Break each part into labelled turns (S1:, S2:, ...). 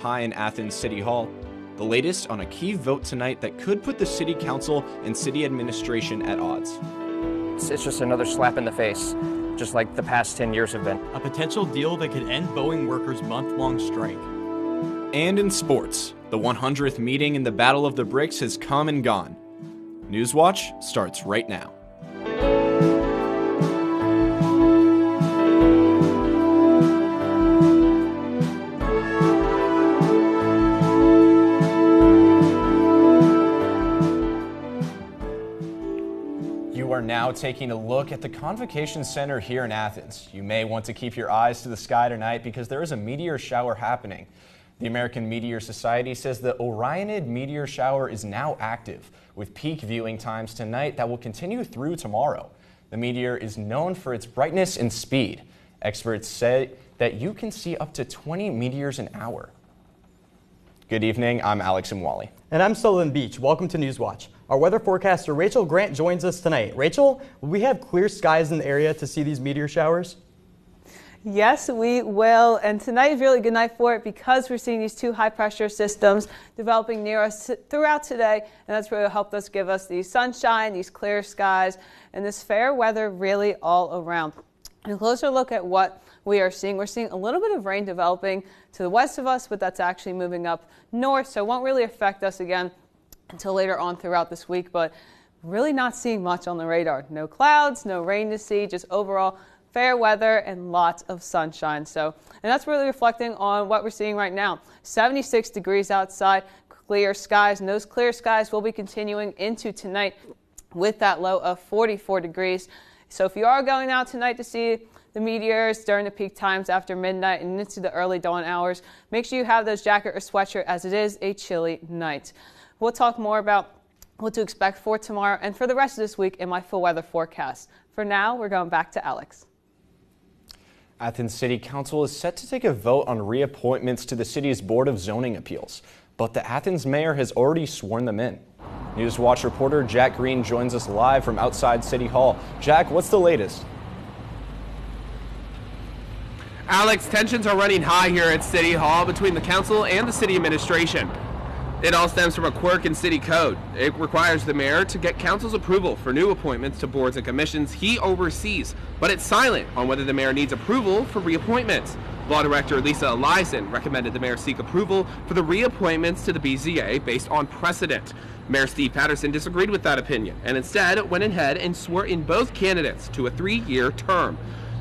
S1: High in Athens City Hall. The latest on a key vote tonight that could put the city council and city administration at odds.
S2: It's just another slap in the face, just like the past 10 years have been.
S3: A potential deal that could end Boeing workers' month-long strike.
S1: And in sports, the 100th meeting in the Battle of the Bricks has come and gone. Newswatch starts right now. You are now taking a look at the Convocation Center here in Athens. You may want to keep your eyes to the sky tonight because there is a meteor shower happening. The American Meteor Society says the Orionid meteor shower is now active, with peak viewing times tonight that will continue through tomorrow. The meteor is known for its brightness and speed. Experts say that you can see up to 20 meteors an hour. Good evening, I'm Alex Imwali.
S4: And I'm Sullivan Beach. Welcome to Newswatch. Our weather forecaster Rachel Grant joins us tonight. Rachel, will we have clear skies in the area to see these meteor showers?
S5: Yes, we will. And tonight is really a good night for it because we're seeing these two high-pressure systems developing near us throughout today. And that's really helped us give us the sunshine, these clear skies, and this fair weather really all around. And a closer look at what we are seeing. We're seeing a little bit of rain developing to the west of us, but that's actually moving up north, so it won't really affect us again until later on throughout this week. But really not seeing much on the radar. No clouds, no rain to see, just overall fair weather and lots of sunshine. And that's really reflecting on what we're seeing right now. 76 degrees outside, clear skies, and those clear skies will be continuing into tonight with that low of 44 degrees. So if you are going out tonight to see the meteors during the peak times after midnight and into the early dawn hours, make sure you have those jacket or sweatshirt as it is a chilly night. We'll talk more about what to expect for tomorrow and for the rest of this week in my full weather forecast. For now, we're going back to Alex.
S1: Athens City Council is set to take a vote on reappointments to the city's Board of Zoning Appeals, but the Athens mayor has already sworn them in. Newswatch reporter Jack Green joins us live from outside City Hall. Jack, what's the latest?
S6: Alex, tensions are running high here at City Hall between the council and the city administration. It all stems from a quirk in city code. It requires the mayor to get council's approval for new appointments to boards and commissions he oversees, but it's silent on whether the mayor needs approval for reappointments. Law Director Lisa Eliason recommended the mayor seek approval for the reappointments to the BZA based on precedent. Mayor Steve Patterson disagreed with that opinion and instead went ahead and swore in both candidates to a 3-year term.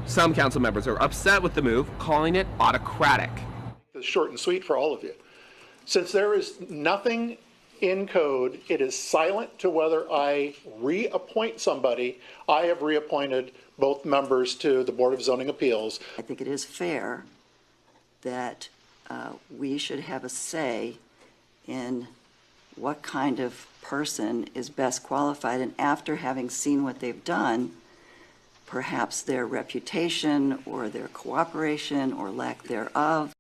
S6: Some council members are upset with the move, calling it autocratic.
S7: It's short and sweet for all of you. Since there is nothing in code, it is silent to whether I reappoint somebody. I have reappointed both members to the Board of Zoning Appeals.
S8: I think it is fair that we should have a say in what kind of person is best qualified, and after having seen what they've done, perhaps their reputation or their cooperation or lack thereof.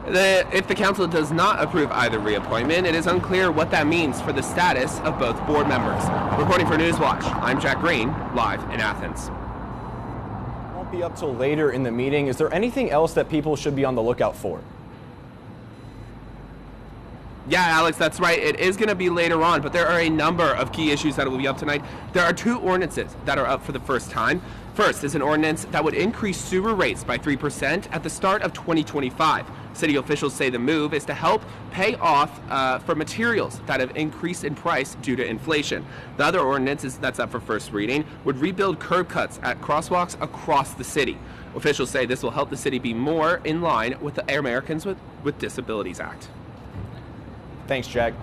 S6: If the council does not approve either reappointment, it is unclear what that means for the status of both board members. Reporting for Newswatch, I'm Jack Green, live in Athens.
S1: Won't be up till later in the meeting. Is there anything else that people should be on the lookout for?
S6: Yeah, Alex, that's right. It is going to be later on, but there are a number of key issues that will be up tonight. There are 2 ordinances that are up for the first time. First is an ordinance that would increase sewer rates by 3% at the start of 2025. City officials say the move is to help pay off for materials that have increased in price due to inflation. The other ordinance that's up for first reading would rebuild curb cuts at crosswalks across the city. Officials say this will help the city be more in line with the Americans with Disabilities Act.
S1: Thanks, Jack.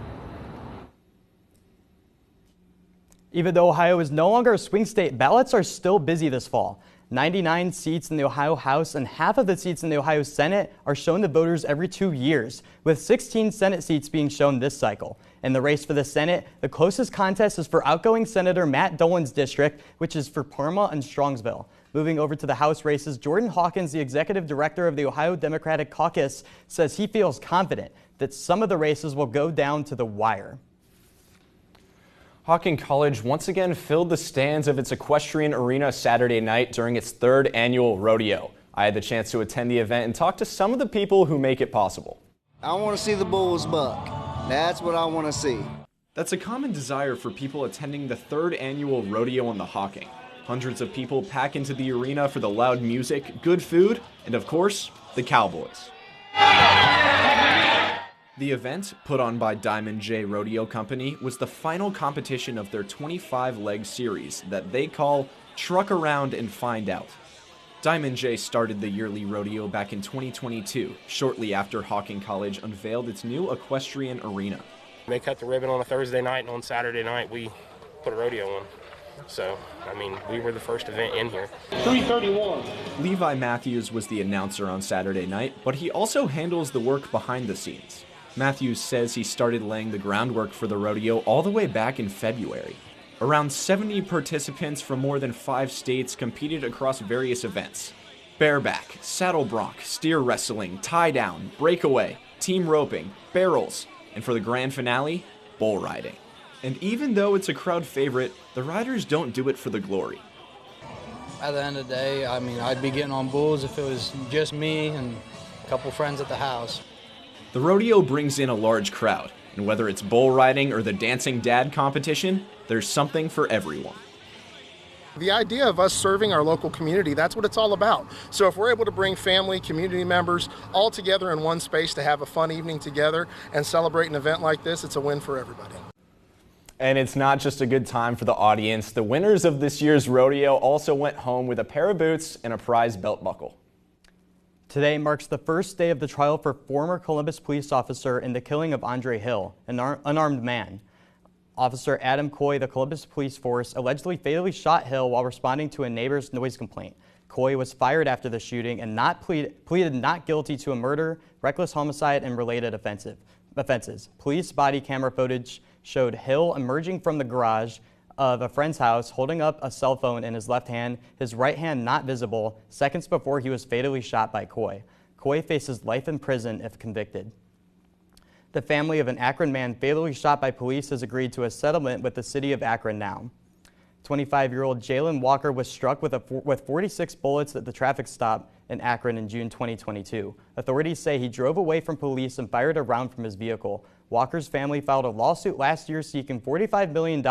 S4: Even though Ohio is no longer a swing state, ballots are still busy this fall. 99 seats in the Ohio House and half of the seats in the Ohio Senate are shown to voters every 2 years, with 16 Senate seats being shown this cycle. In the race for the Senate, the closest contest is for outgoing Senator Matt Dolan's district, which is for Parma and Strongsville. Moving over to the House races, Jordan Hawkins, the executive director of the Ohio Democratic Caucus, says he feels confident that some of the races will go down to the wire.
S1: Hawken College once again filled the stands of its equestrian arena Saturday night during its 3rd annual rodeo. I had the chance to attend the event and talk to some of the people who make it possible.
S9: I want to see the bulls buck. That's what I want to see.
S1: That's a common desire for people attending the 3rd annual rodeo on the Hocking. Hundreds of people pack into the arena for the loud music, good food, and of course, the cowboys. The event, put on by Diamond J Rodeo Company, was the final competition of their 25-leg series that they call Truck Around and Find Out. Diamond J started the yearly rodeo back in 2022, shortly after Hocking College unveiled its new equestrian arena.
S10: They cut the ribbon on a Thursday night, and on Saturday night we put a rodeo on. So, I mean, we were the first event in here.
S7: 331.
S1: Levi Matthews was the announcer on Saturday night, but he also handles the work behind the scenes. Matthews says he started laying the groundwork for the rodeo all the way back in February. Around 70 participants from more than 5 states competed across various events: bareback, saddle bronc, steer wrestling, tie down, breakaway, team roping, barrels, and for the grand finale, bull riding. And even though it's a crowd favorite, the riders don't do it for the glory.
S11: At the end of the day, I mean, I'd be getting on bulls if it was just me and a couple friends at the house.
S1: The rodeo brings in a large crowd, and whether it's bull riding or the dancing dad competition, there's something for everyone.
S12: The idea of us serving our local community, that's what it's all about. So if we're able to bring family, community members all together in one space to have a fun evening together and celebrate an event like this, it's a win for everybody.
S1: And it's not just a good time for the audience. The winners of this year's rodeo also went home with a pair of boots and a prize belt buckle.
S4: Today marks the first day of the trial for former Columbus police officer in the killing of Andre Hill, an unarmed man. Officer Adam Coy, the Columbus Police Force, allegedly fatally shot Hill while responding to a neighbor's noise complaint. Coy was fired after the shooting and pleaded not guilty to a murder, reckless homicide, and related offenses. Police body camera footage showed Hill emerging from the garage of a friend's house holding up a cell phone in his left hand, his right hand not visible, seconds before he was fatally shot by Coy. Coy faces life in prison if convicted. The family of an Akron man fatally shot by police has agreed to a settlement with the city of Akron now. 25-year-old Jalen Walker was struck with 46 bullets at the traffic stop in Akron in June 2022. Authorities say he drove away from police and fired a round from his vehicle. Walker's family filed a lawsuit last year seeking $45 million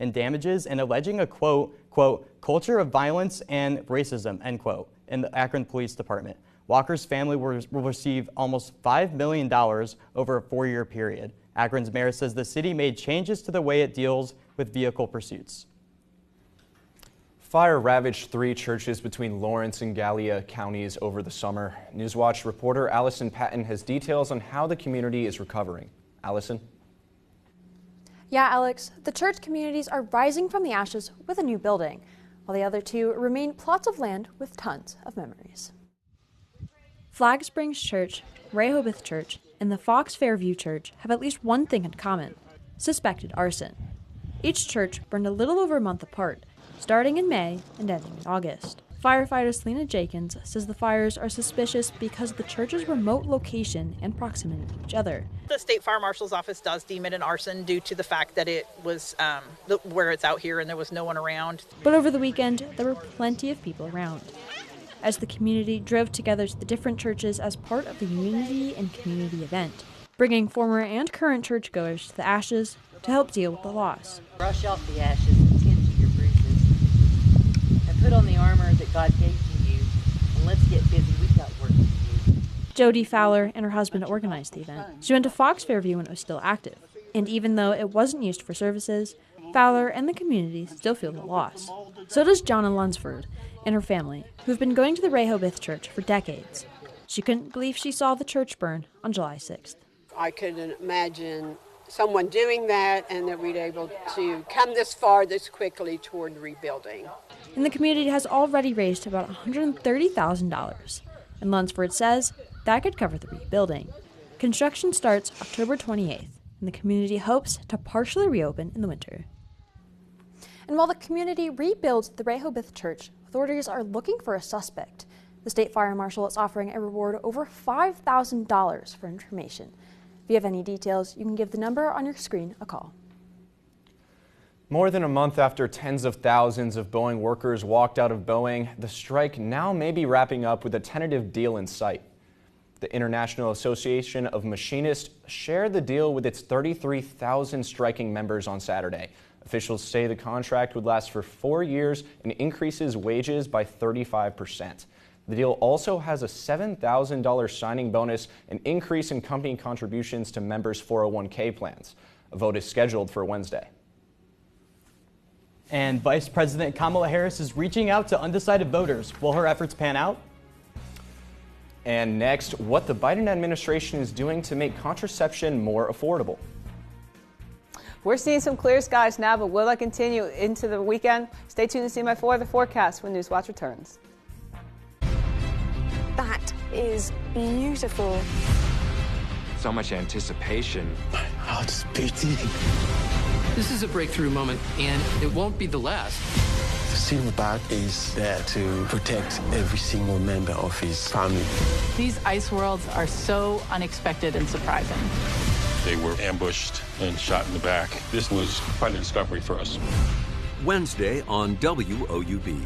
S4: in damages and alleging a quote, culture of violence and racism, end quote, in the Akron Police Department. Walker's family will receive almost $5 million over a 4-year period. Akron's mayor says the city made changes to the way it deals with vehicle pursuits.
S1: Fire ravaged 3 churches between Lawrence and Gallia counties over the summer. Newswatch reporter Allison Patton has details on how the community is recovering. Allison?
S13: Yeah, Alex, the church communities are rising from the ashes with a new building, while the other 2 remain plots of land with tons of memories. Flag Springs Church, Rehoboth Church, and the Fox Fairview Church have at least one thing in common: suspected arson. Each church burned a little over a month apart, starting in May and ending in August. Firefighter Selena Jenkins says the fires are suspicious because of the church's remote location and proximity to each other.
S14: The State Fire Marshal's Office does deem it an arson due to the fact that it was where it's out here and there was no one around.
S13: But over the weekend, there were plenty of people around, as the community drove together to the different churches as part of the Unity and Community event, bringing former and current churchgoers to the ashes to help deal with the loss.
S15: Brush off the ashes and tend to your bruises, and put on the armor that God gave to you, and let's get busy. We've got work to do.
S13: Jody Fowler and her husband organized the event. She went to Fox Fairview when it was still active, and even though it wasn't used for services, Fowler and the community still feel the loss. So does Jonna Lunsford and her family, who've been going to the Rehoboth Church for decades. She couldn't believe she saw the church burn on July 6th.
S16: I couldn't imagine someone doing that and that we'd able to come this far this quickly toward rebuilding.
S13: And the community has already raised about $130,000. And Lunsford says that could cover the rebuilding. Construction starts October 28th, and the community hopes to partially reopen in the winter. And while the community rebuilds the Rehoboth Church, authorities are looking for a suspect. The State Fire Marshal is offering a reward over $5,000 for information. If you have any details, you can give the number on your screen a call.
S1: More than a month after tens of thousands of Boeing workers walked out of Boeing, the strike now may be wrapping up with a tentative deal in sight. The International Association of Machinists shared the deal with its 33,000 striking members on Saturday. Officials say the contract would last for 4 years and increases wages by 35%. The deal also has a $7,000 signing bonus, an increase in company contributions to members' 401k plans. A vote is scheduled for Wednesday.
S4: And Vice President Kamala Harris is reaching out to undecided voters. Will her efforts pan out?
S1: And next, what the Biden administration is doing to make contraception more affordable.
S5: We're seeing some clear skies now, but will that continue into the weekend? Stay tuned to see my the forecast when Newswatch returns.
S17: That is beautiful.
S18: So much anticipation.
S19: My heart's beating. This is a breakthrough moment, and it won't be the last.
S9: The silverback is there to protect every single member of his family.
S20: These ice worlds are so unexpected and surprising.
S21: They were ambushed and shot in the back. This was quite a discovery for us.
S22: Wednesday on WOUB.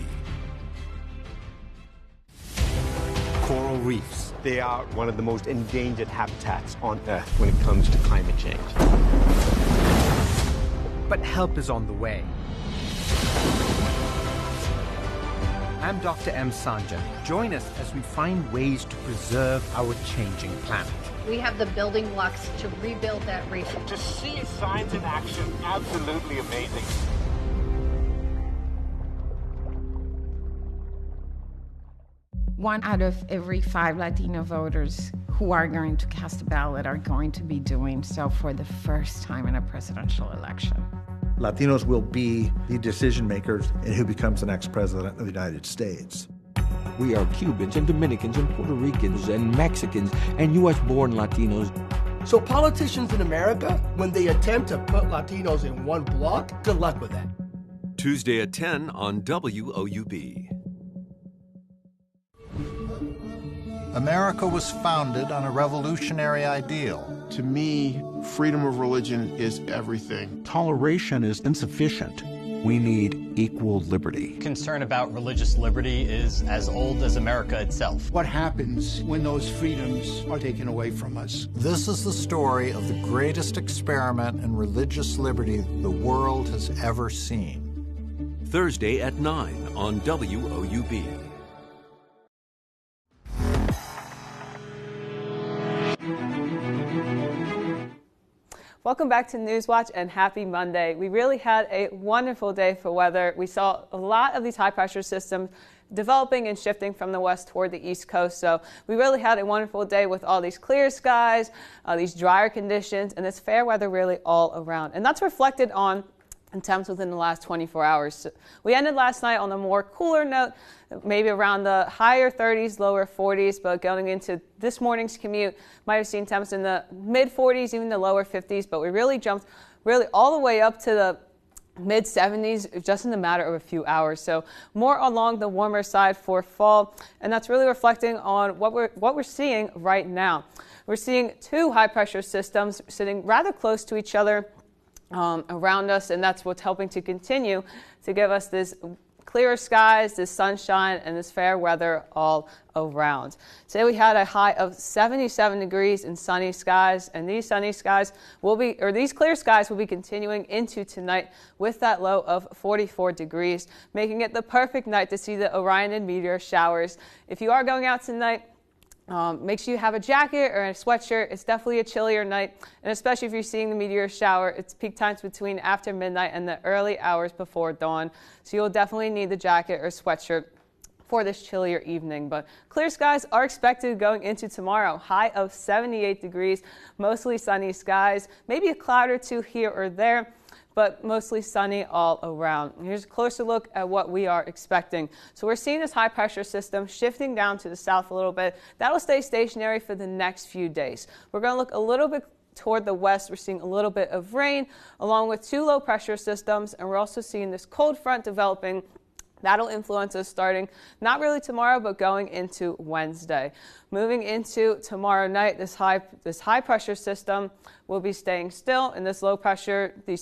S23: Coral reefs. They are one of the most endangered habitats on Earth when it comes to climate change.
S24: But help is on the way. I'm Dr. M. Sanjan. Join us as we find ways to preserve our changing planet.
S25: We have the building blocks to rebuild that reef.
S26: To see science in action, absolutely amazing.
S27: One out of every 5 Latino voters who are going to cast a ballot are going to be doing so for the first time in a presidential election.
S28: Latinos will be the decision makers in who becomes the next president of the United States.
S22: We are Cubans and Dominicans and Puerto Ricans and Mexicans and U.S.-born Latinos.
S29: So politicians in America, when they attempt to put Latinos in one block, good luck with that.
S22: Tuesday at 10 on WOUB.
S30: America was founded on a revolutionary ideal.
S31: To me, freedom of religion is everything.
S32: Toleration is insufficient. We need equal liberty.
S33: Concern about religious liberty is as old as America itself.
S31: What happens when those freedoms are taken away from us?
S30: This is the story of the greatest experiment in religious liberty the world has ever seen.
S22: Thursday at 9 on WOUB.
S5: Welcome back to Newswatch and happy Monday. We really had a wonderful day for weather. We saw a lot of these high pressure systems developing and shifting from the west toward the east coast. So we really had a wonderful day with all these clear skies, these drier conditions, and this fair weather really all around. And that's reflected on temps within the last 24 hours. So we ended last night on a more cooler note, maybe around the higher 30s, lower 40s, but going into this morning's commute, might have seen temps in the mid 40s, even the lower 50s, but we really jumped all the way up to the mid 70s just in a matter of a few hours. So more along the warmer side for fall, and that's really reflecting on what we're seeing right now. We're seeing 2 high pressure systems sitting rather close to each other around us, and that's what's helping to continue to give us this clearer skies, this sunshine, and this fair weather all around. Today we had a high of 77 degrees in sunny skies, and these sunny skies these clear skies will be continuing into tonight with that low of 44 degrees, making it the perfect night to see the Orion and meteor showers. If you are going out tonight, make sure you have a jacket or a sweatshirt. It's definitely a chillier night, and especially if you're seeing the meteor shower, it's peak times between after midnight and the early hours before dawn. So you'll definitely need the jacket or sweatshirt for this chillier evening. But clear skies are expected going into tomorrow. High of 78 degrees, mostly sunny skies, maybe a cloud or 2 here or there, but mostly sunny all around. Here's a closer look at what we are expecting. So we're seeing this high pressure system shifting down to the south a little bit. That'll stay stationary for the next few days. We're going to look a little bit toward the west. We're seeing a little bit of rain along with 2 low pressure systems, and we're also seeing this cold front developing That'll influence us starting not really tomorrow, but going into Wednesday. Moving into tomorrow night, this high pressure system will be staying still, and these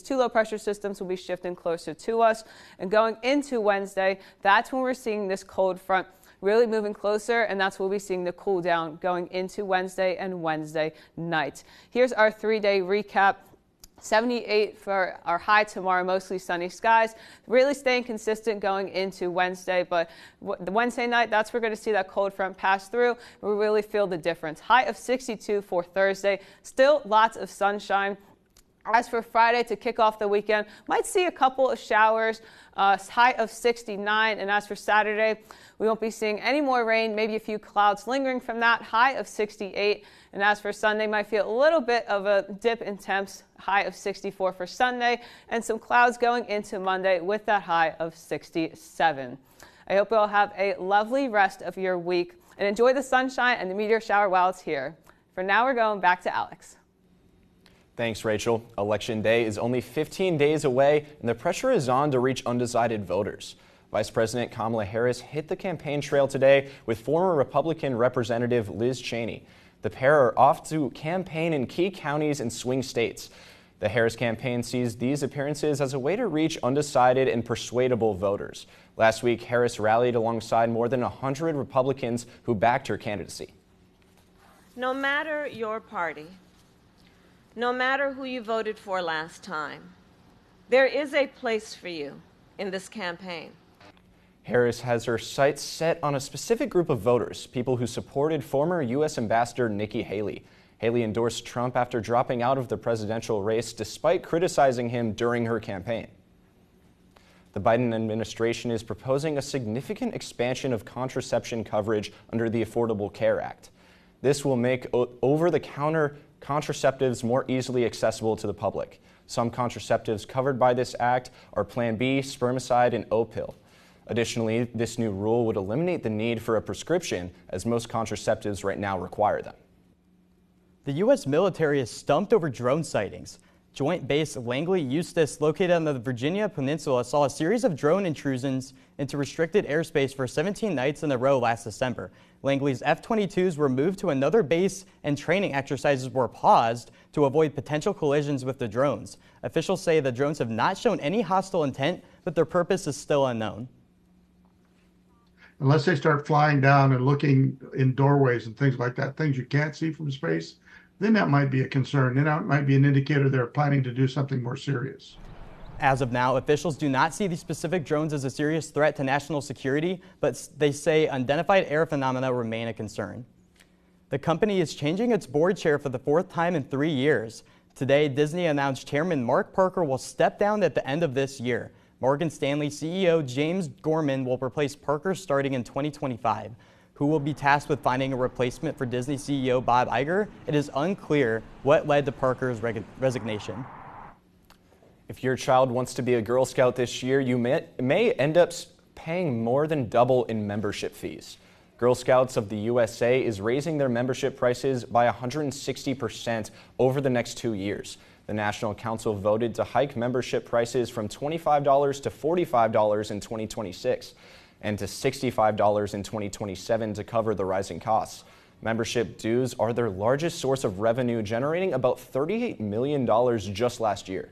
S5: two low pressure systems will be shifting closer to us. And going into Wednesday, that's when we're seeing this cold front really moving closer, and that's when we'll be seeing the cool down going into Wednesday and Wednesday night. Here's our 3-day recap. 78 for our high tomorrow, mostly sunny skies. Really staying consistent going into Wednesday, but the Wednesday night, that's where we're going to see that cold front pass through. We really feel the difference. High of 62 for Thursday. Still lots of sunshine. As for Friday, to kick off the weekend, might see a couple of showers, high of 69. And as for Saturday, we won't be seeing any more rain, maybe a few clouds lingering from that, high of 68. And as for Sunday, might feel a little bit of a dip in temps, high of 64 for Sunday, and some clouds going into Monday with that high of 67. I hope you all have a lovely rest of your week and enjoy the sunshine and the meteor shower while it's here. For now, we're going back to Alex.
S1: Thanks, Rachel. Election Day is only 15 days away, and the pressure is on to reach undecided voters. Vice President Kamala Harris hit the campaign trail today with former Republican Representative Liz Cheney. The pair are off to campaign in key counties and swing states. The Harris campaign sees these appearances as a way to reach undecided and persuadable voters. Last week, Harris rallied alongside more than 100 Republicans who backed her candidacy.
S2: No matter your party, no matter who you voted for last time, there is a place for you in this campaign.
S1: Harris has her sights set on a specific group of voters, people who supported former U.S. Ambassador Nikki Haley. Haley endorsed Trump after dropping out of the presidential race despite criticizing him during her campaign. The Biden administration is proposing a significant expansion of contraception coverage under the Affordable Care Act. This will make over-the-counter contraceptives more easily accessible to the public. Some contraceptives covered by this act are Plan B, spermicide, and O-pill. Additionally, this new rule would eliminate the need for a prescription, as most contraceptives right now require them.
S3: The U.S. military is stumped over drone sightings. Joint Base Langley Eustis, located on the Virginia Peninsula, saw a series of drone intrusions into restricted airspace for 17 nights in a row last December. Langley's F-22s were moved to another base, and training exercises were paused to avoid potential collisions with the drones. Officials say the drones have not shown any hostile intent, but their purpose is still unknown.
S31: Unless they start flying down and looking in doorways and things like that, things you can't see from space, then that might be a concern. Then that might be an indicator they're planning to do something more serious.
S3: As of now, officials do not see these specific drones as a serious threat to national security, but they say unidentified air phenomena remain a concern. The company is changing its board chair for the 4th time in 3 years. Today, Disney announced Chairman Mark Parker will step down at the end of this year. Morgan Stanley CEO James Gorman will replace Parker starting in 2025. Who will be tasked with finding a replacement for Disney CEO Bob Iger? It is unclear what led to Parker's resignation.
S1: If your child wants to be a Girl Scout this year, you may end up paying more than double in membership fees. Girl Scouts of the USA is raising their membership prices by 160% over the next 2 years. The National Council voted to hike membership prices from $25 to $45 in 2026 and to $65 in 2027 to cover the rising costs. Membership dues are their largest source of revenue, generating about $38 million just last year.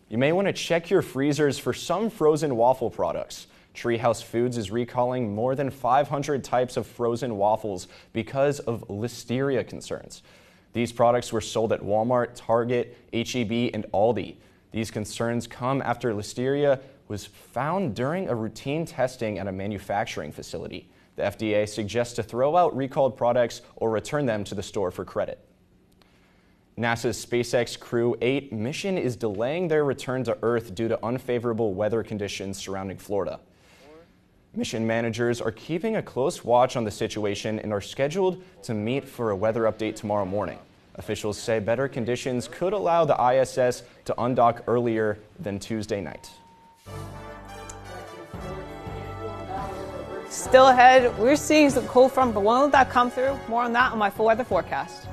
S1: You may want to check your freezers for some frozen waffle products. Treehouse Foods is recalling more than 500 types of frozen waffles because of listeria concerns. These products were sold at Walmart, Target, H-E-B, and Aldi. These concerns come after listeria was found during a routine testing at a manufacturing facility. The FDA suggests to throw out recalled products or return them to the store for credit. NASA's SpaceX Crew 8 mission is delaying their return to Earth due to unfavorable weather conditions surrounding Florida. Mission managers are keeping a close watch on the situation and are scheduled to meet for a weather update tomorrow morning. Officials say better conditions could allow the ISS to undock earlier than Tuesday night.
S5: Still ahead, we're seeing some cold front, but won't that come through? More on that on my full weather forecast.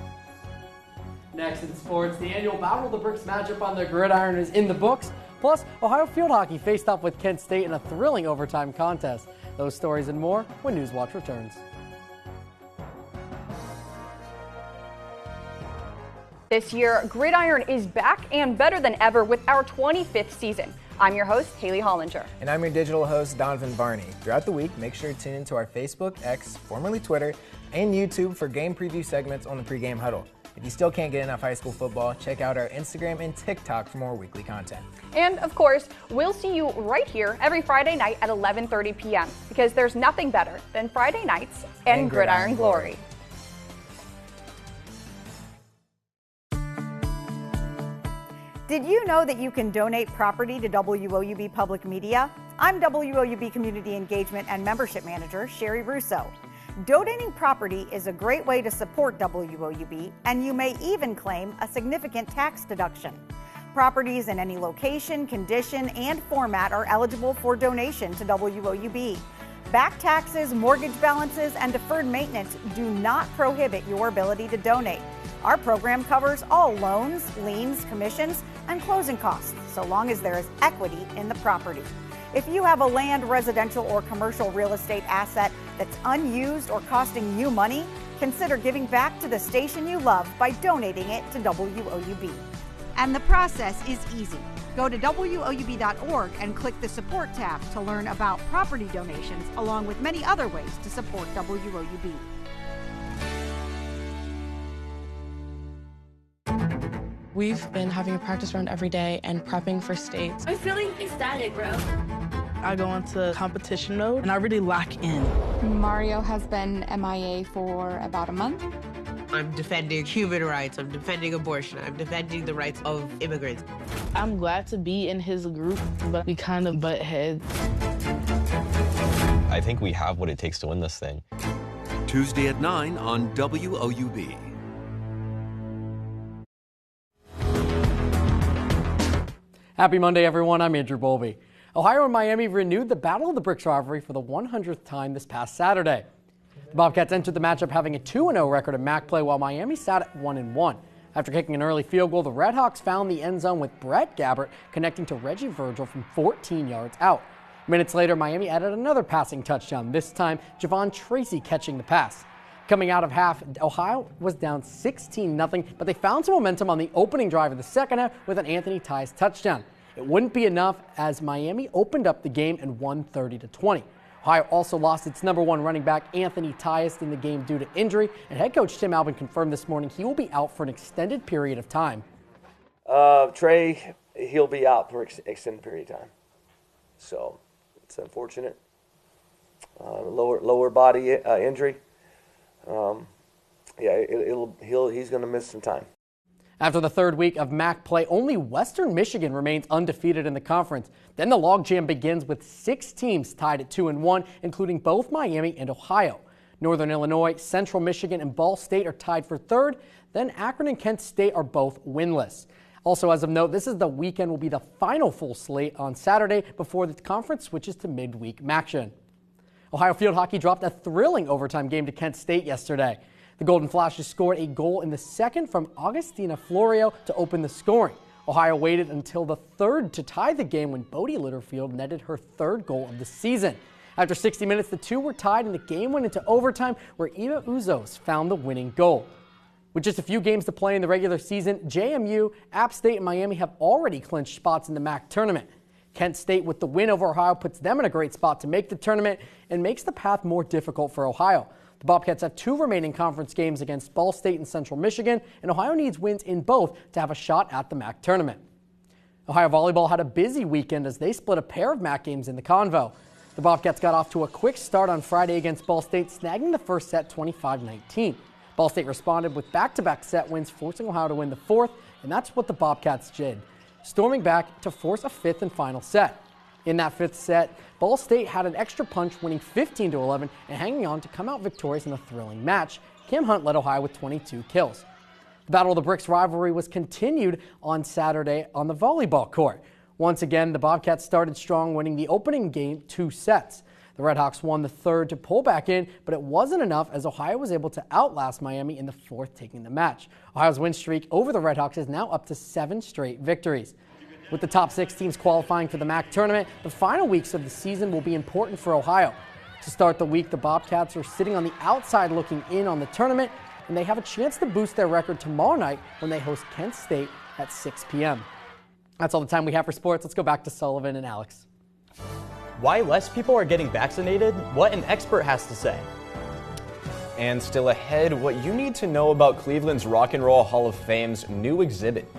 S4: Next in sports, the annual Battle of the Bricks matchup on the gridiron is in the books. Plus, Ohio field hockey faced off with Kent State in a thrilling overtime contest. Those stories and more when Newswatch returns.
S6: This year, Gridiron is back and better than ever with our 25th season. I'm your host, Haley Hollinger.
S7: And I'm your digital host, Donovan Varney. Throughout the week, make sure to tune into our Facebook, X, formerly Twitter, and YouTube for game preview segments on the pregame huddle. If you still can't get enough high school football, check out our Instagram and TikTok for more weekly content.
S6: And of course, we'll see you right here every Friday night at 11:30 p.m. because there's nothing better than Friday nights and Gridiron Glory.
S8: Did you know that you can donate property to WOUB Public Media? I'm WOUB Community Engagement and Membership Manager Sherry Russo. Donating property is a great way to support WOUB, and you may even claim a significant tax deduction. Properties in any location, condition, and format are eligible for donation to WOUB. Back taxes, mortgage balances, and deferred maintenance do not prohibit your ability to donate. Our program covers all loans, liens, commissions, and closing costs, so long as there is equity in the property. If you have a land, residential, or commercial real estate asset that's unused or costing you money, consider giving back to the station you love by donating it to WOUB.
S10: And the process is easy. Go to WOUB.org and click the Support tab to learn about property donations, along with many other ways to support WOUB.
S11: We've been having a practice round every day and prepping for states.
S12: I'm feeling ecstatic, bro.
S11: I go into competition mode and I really lock in.
S13: Mario has been MIA for about a month.
S14: I'm defending human rights, I'm defending abortion, I'm defending the rights of immigrants.
S11: I'm glad to be in his group, but we kind of butt heads.
S15: I think we have what it takes to win this thing.
S16: Tuesday at 9 on WOUB.
S4: Happy Monday, everyone. I'm Andrew Bowlby. Ohio and Miami renewed the Battle of the Bricks rivalry for the 100th time this past Saturday. The Bobcats entered the matchup having a 2-0 record in MAC play, while Miami sat at 1-1. After kicking an early field goal, the Redhawks found the end zone with Brett Gabbert connecting to Reggie Virgil from 14 yards out. Minutes later, Miami added another passing touchdown, this time Javon Tracy catching the pass. Coming out of half, Ohio was down 16-0, but they found some momentum on the opening drive of the second half with an Anthony Tyus touchdown. It wouldn't be enough as Miami opened up the game and won 30-20. Ohio also lost its number one running back, Anthony Tyus, in the game due to injury, and head coach Tim Albin confirmed this morning he will be out for an extended period of time.
S17: Trey, he'll be out for an extended period of time. So it's unfortunate. Lower body injury. He's going to miss some time.
S4: After the third week of MAC play, only Western Michigan remains undefeated in the conference. Then the logjam begins with 6 teams tied at 2-1, including both Miami and Ohio. Northern Illinois, Central Michigan, and Ball State are tied for third. Then Akron and Kent State are both winless. Also, as of note, this is the weekend will be the final full slate on Saturday before the conference switches to midweek action. Ohio field hockey dropped a thrilling overtime game to Kent State yesterday. The Golden Flashes scored a goal in the second from Augustina Florio to open the scoring. Ohio waited until the third to tie the game when Bodie Litterfield netted her third goal of the season. After 60 minutes, the two were tied and the game went into overtime where Eva Uzos found the winning goal. With just a few games to play in the regular season, JMU, App State, and Miami have already clinched spots in the MAC tournament. Kent State, with the win over Ohio, puts them in a great spot to make the tournament and makes the path more difficult for Ohio. The Bobcats have 2 remaining conference games against Ball State and Central Michigan, and Ohio needs wins in both to have a shot at the MAC tournament. Ohio volleyball had a busy weekend as they split a pair of MAC games in the Convo. The Bobcats got off to a quick start on Friday against Ball State, snagging the first set 25-19. Ball State responded with back-to-back set wins, forcing Ohio to win the fourth, and that's what the Bobcats did, storming back to force a fifth and final set. In that fifth set, Ball State had an extra punch, winning 15-11 and hanging on to come out victorious in a thrilling match. Kim Hunt led Ohio with 22 kills. The Battle of the Bricks rivalry was continued on Saturday on the volleyball court. Once again, the Bobcats started strong, winning the opening game 2 sets. The Redhawks won the third to pull back in, but it wasn't enough as Ohio was able to outlast Miami in the fourth, taking the match. Ohio's win streak over the Redhawks is now up to 7 straight victories. With the top 6 teams qualifying for the MAC tournament, the final weeks of the season will be important for Ohio. To start the week, the Bobcats are sitting on the outside looking in on the tournament, and they have a chance to boost their record tomorrow night when they host Kent State at 6 p.m. That's all the time we have for sports. Let's go back to Sullivan and Alex.
S3: Why less people are getting vaccinated, what an expert has to say.
S1: And still ahead, what you need to know about Cleveland's Rock and Roll Hall of Fame's new exhibit.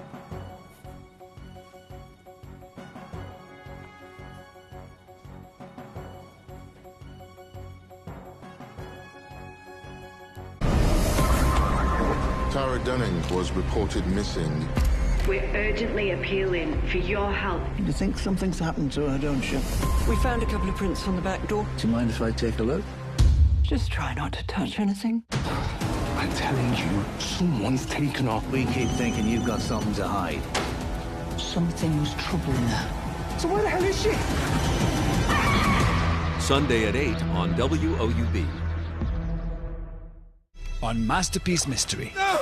S9: Tara Dunning was reported missing.
S12: We're urgently appealing for your help.
S18: You think something's happened to her, don't you?
S12: We found a couple of prints on the back door.
S18: Do you mind if I take a look?
S12: Just try not to touch anything.
S18: I'm telling you, someone's taken off. We keep thinking you've got something to hide. Something's troubling her. So where the hell is she?
S16: Sunday at 8 on WOUB.
S19: On Masterpiece Mystery.
S12: No!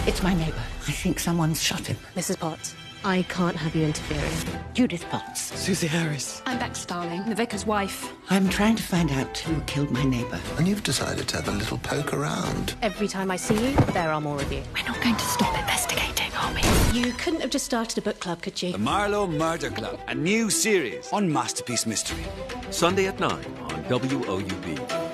S20: It's my neighbor. I think someone's shot him.
S21: Mrs. Potts, I can't have you interfering.
S20: Judith Potts.
S19: Susie Harris.
S21: I'm Bex Starling, the vicar's wife.
S20: I'm trying to find out who killed my neighbor.
S9: And you've decided to have a little poke around.
S21: Every time I see you, there are more of you.
S20: We're not going to stop investigating, are we?
S21: You couldn't have just started a book club, could you?
S19: The Marlowe Murder Club, a new series on Masterpiece Mystery.
S16: Sunday at 9 on WOUB.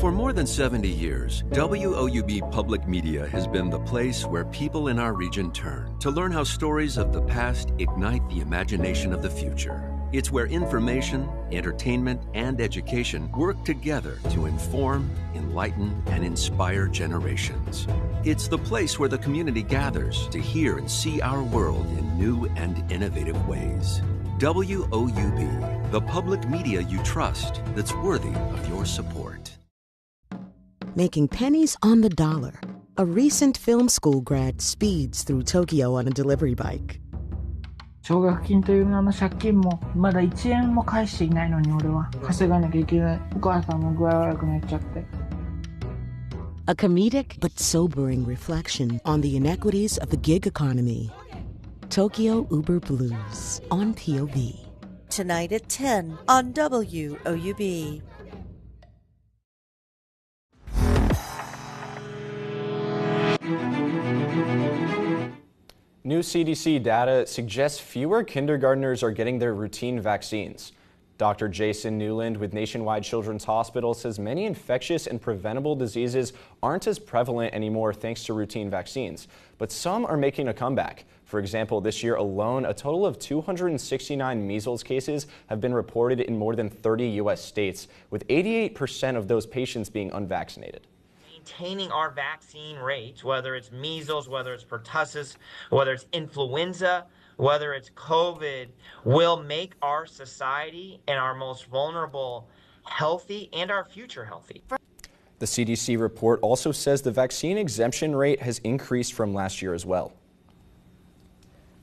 S16: For more than 70 years, WOUB Public Media has been the place where people in our region turn to learn how stories of the past ignite the imagination of the future. It's where information, entertainment, and education work together to inform, enlighten, and inspire generations. It's the place where the community gathers to hear and see our world in new and innovative ways. WOUB, the public media you trust that's worthy of your support.
S23: Making pennies on the dollar. A recent film school grad speeds through Tokyo on a delivery bike.
S24: 奨学金という名の借金もまだ1円も返していないのに俺は稼がなきゃいけない。お母さんも具合悪くなっちゃって。
S23: A comedic but sobering reflection on the inequities of the gig economy. Tokyo Uber Blues on POV.
S25: Tonight at 10 on WOUB.
S1: New CDC data suggests fewer kindergartners are getting their routine vaccines. Dr. Jason Newland with Nationwide Children's Hospital says many infectious and preventable diseases aren't as prevalent anymore thanks to routine vaccines, but some are making a comeback. For example, this year alone, a total of 269 measles cases have been reported in more than 30 U.S. states, with 88% of those patients being unvaccinated.
S26: Maintaining our vaccine rates, whether it's measles, whether it's pertussis, whether it's influenza, whether it's COVID, will make our society and our most vulnerable healthy and our future healthy.
S1: The CDC report also says the vaccine exemption rate has increased from last year as well.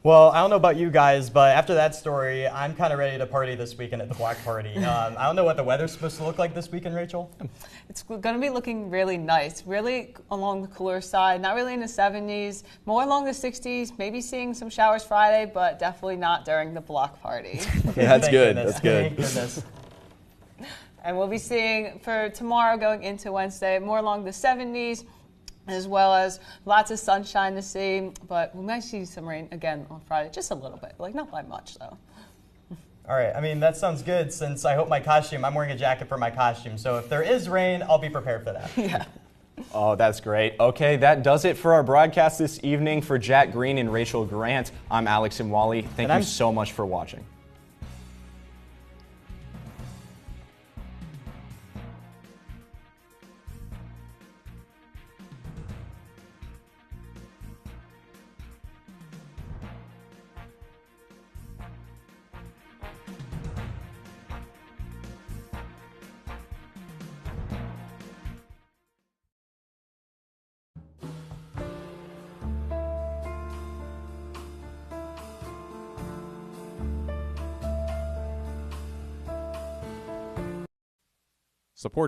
S3: Well, I don't know about you guys, but after that story, I'm kind of ready to party this weekend at the block party. I don't know what the weather's supposed to look like this weekend, Rachel.
S5: It's going to be looking really nice, really along the cooler side, not really in the 70s, more along the 60s, maybe seeing some showers Friday, but definitely not during the block party.
S1: Yeah, that's good. That's good.
S3: Thank goodness.
S5: And we'll be seeing for tomorrow going into Wednesday, more along the 70s, as well as lots of sunshine to see, but we might see some rain again on Friday, just a little bit, like not by much though.
S3: All right, I mean, that sounds good since I'm wearing a jacket for my costume, so if there is rain, I'll be prepared for that.
S5: Yeah.
S1: Oh, that's great. Okay, that does it for our broadcast this evening. For Jack Green and Rachel Grant, I'm Alex and Wally. Thank you so much for watching.
S27: Support